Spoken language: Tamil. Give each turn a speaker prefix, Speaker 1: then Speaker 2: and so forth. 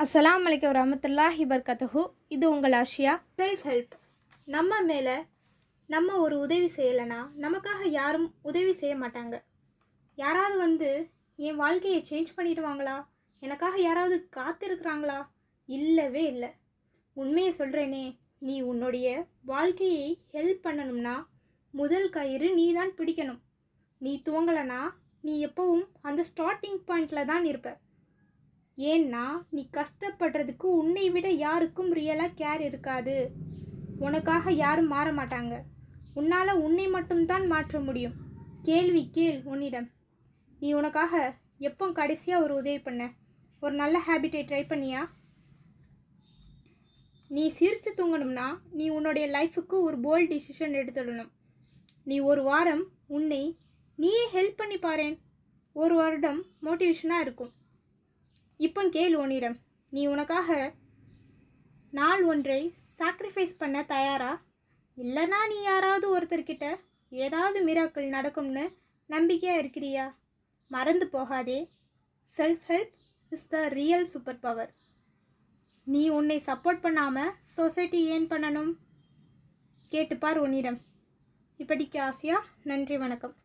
Speaker 1: அஸ்ஸலாமு அலைக்கும் வரஹ்மத்துல்லாஹி வபரகாத்துஹு. இது உங்கள் ஆஷியா.
Speaker 2: Self help. நம்ம மேலே நம்ம ஒரு உதவி செய்யலைன்னா நமக்காக யாரும் உதவி செய்ய மாட்டாங்க. யாராவது வந்து என் வாழ்க்கையை சேஞ்ச் பண்ணிடுவாங்களா, எனக்காக யாராவது காத்திருக்கிறாங்களா? இல்லவே இல்லை. உண்மையை சொல்கிறேனே, நீ உன்னுடைய வாழ்க்கையை ஹெல்ப் பண்ணணும்னா முதல் கயிறு நீ தான் பிடிக்கணும். நீ துவங்கலைன்னா நீ எப்போவும் அந்த ஸ்டார்டிங் பாயிண்டில் தான் இருப்ப. ஏன்னா நீ கஷ்டப்படுறதுக்கு உன்னை விட யாருக்கும் ரியலாக கேர் இருக்காது. உனக்காக யாரும் மாற மாட்டாங்க. உன்னால் உன்னை மட்டும்தான் மாற்ற முடியும். கேள்வி கேள் உன்னிடம். நீ உனக்காக எப்போ கடைசியாக ஒரு உதவி பண்ண? ஒரு நல்ல ஹேபிட்டை ட்ரை பண்ணியா? நீ சிரித்து தூங்கணும்னா நீ உன்னுடைய லைஃபுக்கு ஒரு போல்ட் டிசிஷன் எடுத்துடணும். நீ ஒரு வாரம் உன்னை நீயே ஹெல்ப் பண்ணி பாரேன். ஒரு வருடம் மோட்டிவேஷனாக இருக்கும். இப்போ கேள் உன்னிடம், நீ உனக்காக நாள் ஒன்றை சாக்ரிஃபைஸ் பண்ண தயாரா? இல்லைனா நீ யாராவது ஒருத்தர்கிட்ட ஏதாவது மிராக்கிள் நடக்கும்னு நம்பிக்கையாக இருக்கிறியா? மறந்து போகாதே, self help is the real super power. நீ உன்னை சப்போர்ட் பண்ணாமல் சொசைட்டி ஏன் பண்ணணும்? கேட்டுப்பார் உன்னிடம். இப்படிக்கு ஆசையா. நன்றி, வணக்கம்.